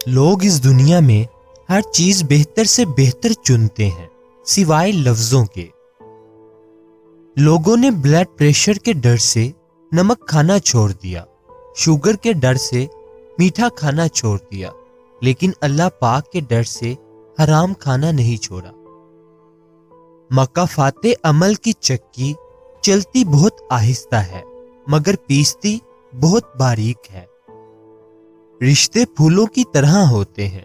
لوگ اس دنیا میں ہر چیز بہتر سے بہتر چنتے ہیں سوائے لفظوں کے۔ لوگوں نے بلڈ پریشر کے ڈر سے نمک کھانا چھوڑ دیا، شوگر کے ڈر سے میٹھا کھانا چھوڑ دیا، لیکن اللہ پاک کے ڈر سے حرام کھانا نہیں چھوڑا۔ مکافات عمل کی چکی چلتی بہت آہستہ ہے مگر پیستی بہت باریک ہے۔ رشتے پھولوں کی طرح ہوتے ہیں،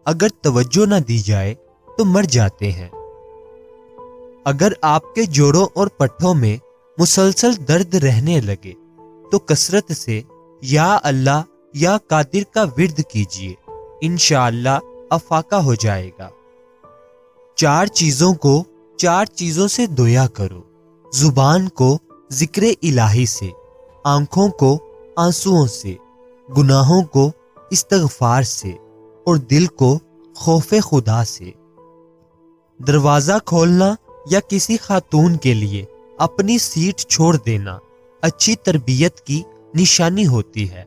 اگر توجہ نہ دی جائے تو مر جاتے ہیں۔ اگر آپ کے جوڑوں اور پٹھوں میں مسلسل درد رہنے لگے تو کثرت سے یا اللہ یا قادر کا ورد کیجیے، انشاءاللہ افاقہ ہو جائے گا۔ 4 چیزوں کو 4 چیزوں سے دھویا کرو، زبان کو ذکر الہی سے، آنکھوں کو آنسوؤں سے، گناہوں کو استغفار سے اور دل کو خوف خدا سے۔ دروازہ کھولنا یا کسی خاتون کے لیے اپنی سیٹ چھوڑ دینا اچھی تربیت کی نشانی ہوتی ہے۔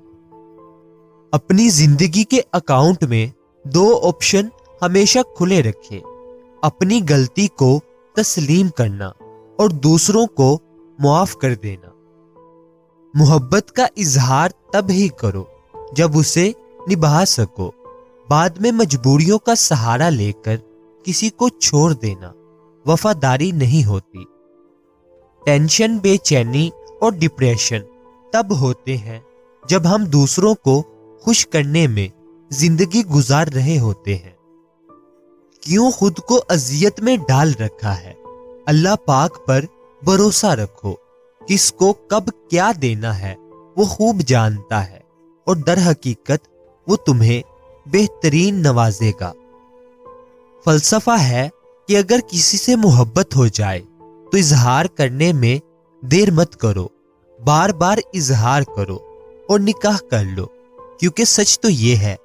اپنی زندگی کے اکاؤنٹ میں 2 آپشن ہمیشہ کھلے رکھیں، اپنی غلطی کو تسلیم کرنا اور دوسروں کو معاف کر دینا۔ محبت کا اظہار تب ہی کرو جب اسے نبھا سکو، بعد میں مجبوریوں کا سہارا لے کر کسی کو چھوڑ دینا وفاداری نہیں ہوتی۔ ٹینشن، بے چینی اور ڈپریشن تب ہوتے ہیں جب ہم دوسروں کو خوش کرنے میں زندگی گزار رہے ہوتے ہیں۔ کیوں خود کو اذیت میں ڈال رکھا ہے؟ اللہ پاک پر بھروسہ رکھو، کس کو کب کیا دینا ہے وہ خوب جانتا ہے اور در حقیقت وہ تمہیں بہترین نوازے گا۔ فلسفہ ہے کہ اگر کسی سے محبت ہو جائے تو اظہار کرنے میں دیر مت کرو، بار بار اظہار کرو اور نکاح کر لو، کیونکہ سچ تو یہ ہے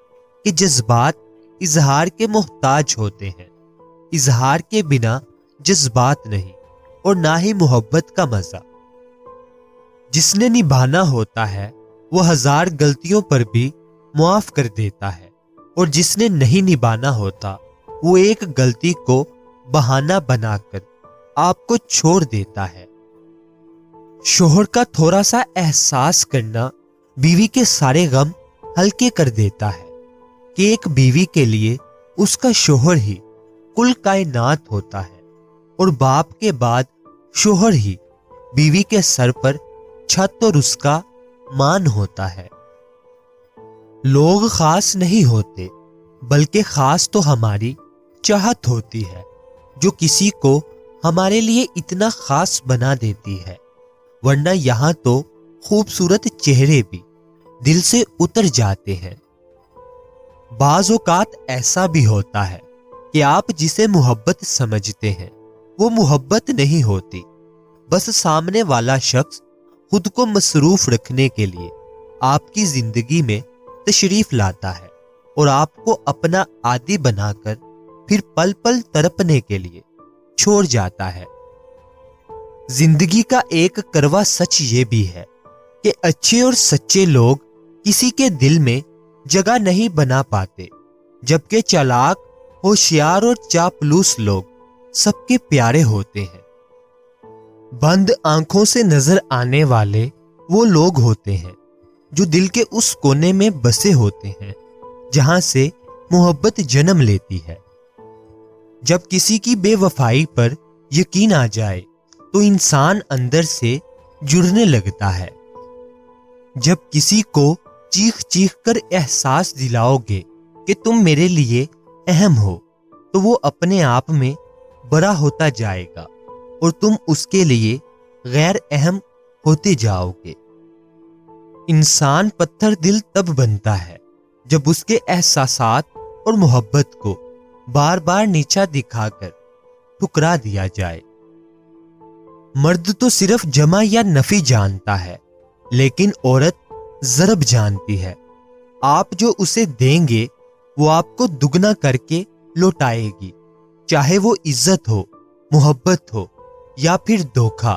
کہ جذبات اظہار کے محتاج ہوتے ہیں۔ اظہار کے بنا جذبات نہیں اور نہ ہی محبت کا مزہ۔ جس نے نبھانا ہوتا ہے وہ 1000 غلطیوں پر بھی معاف کر دیتا ہے، اور جس نے نہیں نبھانا ہوتا وہ ایک غلطی کو بہانہ بنا کر آپ کو چھوڑ دیتا ہے۔ شوہر کا تھوڑا سا احساس کرنا بیوی کے سارے غم ہلکے کر دیتا ہے، کہ ایک بیوی کے لیے اس کا شوہر ہی کل کائنات ہوتا ہے، اور باپ کے بعد شوہر ہی بیوی کے سر پر چھت اور اس کا مان ہوتا ہے۔ لوگ خاص نہیں ہوتے، بلکہ خاص تو ہماری چاہت ہوتی ہے جو کسی کو ہمارے لیے اتنا خاص بنا دیتی ہے، ورنہ یہاں تو خوبصورت چہرے بھی دل سے اتر جاتے ہیں۔ بعض اوقات ایسا بھی ہوتا ہے کہ آپ جسے محبت سمجھتے ہیں وہ محبت نہیں ہوتی، بس سامنے والا شخص خود کو مصروف رکھنے کے لیے آپ کی زندگی میں تشریف لاتا ہے اور آپ کو اپنا عادی بنا کر پھر پل پل تڑپنے کے لیے چھوڑ جاتا ہے۔ زندگی کا ایک کڑوا سچ یہ بھی ہے کہ اچھے اور سچے لوگ کسی کے دل میں جگہ نہیں بنا پاتے، جبکہ چالاک، ہوشیار اور چاپلوس لوگ سب کے پیارے ہوتے ہیں۔ بند آنکھوں سے نظر آنے والے وہ لوگ ہوتے ہیں جو دل کے اس کونے میں بسے ہوتے ہیں جہاں سے محبت جنم لیتی ہے۔ جب کسی کی بے وفائی پر یقین آ جائے تو انسان اندر سے جڑنے لگتا ہے۔ جب کسی کو چیخ چیخ کر احساس دلاؤ گے کہ تم میرے لیے اہم ہو تو وہ اپنے آپ میں بڑا ہوتا جائے گا اور تم اس کے لیے غیر اہم ہوتے جاؤ گے۔ انسان پتھر دل تب بنتا ہے جب اس کے احساسات اور محبت کو بار بار نیچا دکھا کر ٹھکرا دیا جائے۔ مرد تو صرف جمع یا نفی جانتا ہے، لیکن عورت ضرب جانتی ہے۔ آپ جو اسے دیں گے وہ آپ کو دگنا کر کے لوٹائے گی، چاہے وہ عزت ہو، محبت ہو یا پھر دھوکہ۔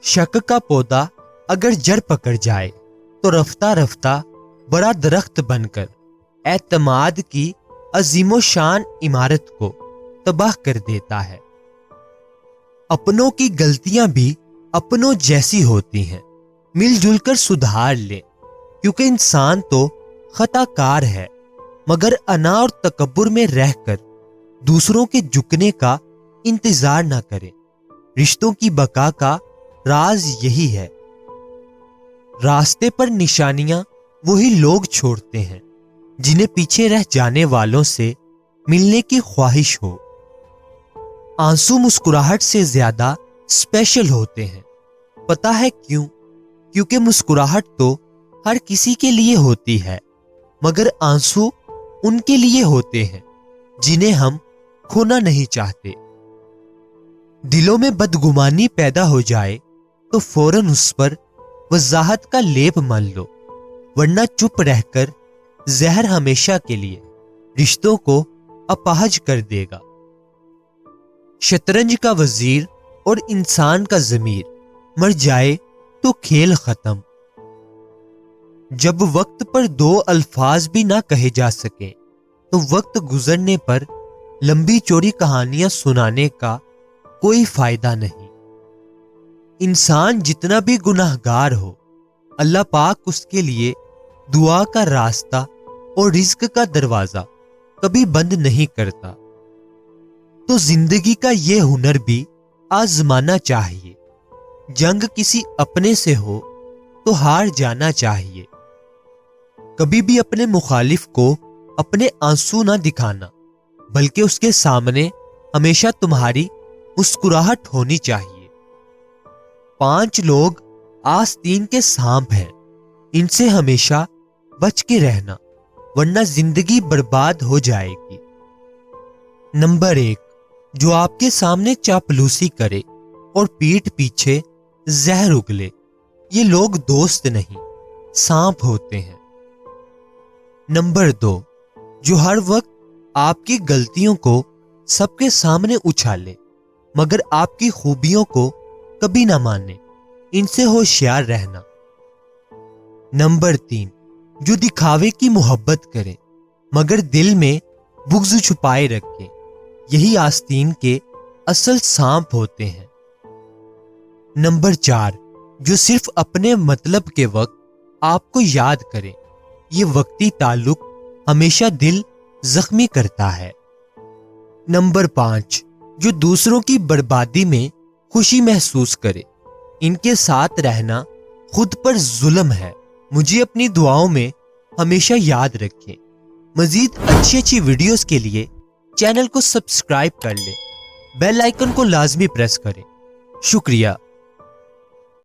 شک کا پودا اگر جڑ پکڑ جائے تو رفتہ رفتہ بڑا درخت بن کر اعتماد کی عظیم و شان عمارت کو تباہ کر دیتا ہے۔ اپنوں کی غلطیاں بھی اپنوں جیسی ہوتی ہیں، مل جل کر سدھار لیں، کیونکہ انسان تو خطا کار ہے، مگر انا اور تکبر میں رہ کر دوسروں کے جھکنے کا انتظار نہ کریں۔ رشتوں کی بقا کا راز یہی ہے۔ راستے پر نشانیاں وہی لوگ چھوڑتے ہیں جنہیں پیچھے رہ جانے والوں سے ملنے کی خواہش ہو۔ آنسو مسکراہٹ سے زیادہ اسپیشل ہوتے ہیں۔ پتہ ہے کیوں؟ کیونکہ مسکراہٹ تو ہر کسی کے لیے ہوتی ہے، مگر آنسو ان کے لیے ہوتے ہیں جنہیں ہم کھونا نہیں چاہتے۔ دلوں میں بدگمانی پیدا ہو جائے تو فوراً اس پر وضاحت کا لیپ مل لو، ورنہ چپ رہ کر زہر ہمیشہ کے لیے رشتوں کو اپاہج کر دے گا۔ شطرنج کا وزیر اور انسان کا ضمیر مر جائے تو کھیل ختم۔ جب وقت پر دو الفاظ بھی نہ کہے جا سکیں تو وقت گزرنے پر لمبی چوڑی کہانیاں سنانے کا کوئی فائدہ نہیں۔ انسان جتنا بھی گناہگار ہو، اللہ پاک اس کے لیے دعا کا راستہ اور رزق کا دروازہ کبھی بند نہیں کرتا۔ تو زندگی کا یہ ہنر بھی آزمانا چاہیے۔ جنگ کسی اپنے سے ہو تو ہار جانا چاہیے۔ کبھی بھی اپنے مخالف کو اپنے آنسو نہ دکھانا، بلکہ اس کے سامنے ہمیشہ تمہاری مسکراہٹ ہونی چاہیے۔ 5 لوگ آستین کے سانپ ہیں، ان سے ہمیشہ بچ کے رہنا، ورنہ زندگی برباد ہو جائے گی۔ نمبر 1، جو آپ کے سامنے چاپلوسی کرے اور پیٹھ پیچھے زہر اگلے، یہ لوگ دوست نہیں، سانپ ہوتے ہیں۔ نمبر 2، جو ہر وقت آپ کی غلطیوں کو سب کے سامنے اچھالے مگر آپ کی خوبیوں کو کبھی نہ مانے، ان سے ہوشیار رہنا۔ نمبر 3، جو دکھاوے کی محبت کرے مگر دل میں بغض چھپائے رکھے، یہی آستین کے اصل سانپ ہوتے ہیں۔ نمبر 4، جو صرف اپنے مطلب کے وقت آپ کو یاد کرے، یہ وقتی تعلق ہمیشہ دل زخمی کرتا ہے۔ نمبر 5، جو دوسروں کی بربادی میں خوشی محسوس کرے، ان کے ساتھ رہنا خود پر ظلم ہے۔ مجھے اپنی دعاؤں میں ہمیشہ یاد رکھیں۔ مزید اچھی ویڈیوز کے لیے چینل کو سبسکرائب کر لیں، بیل آئیکن کو لازمی پریس کریں۔ شکریہ۔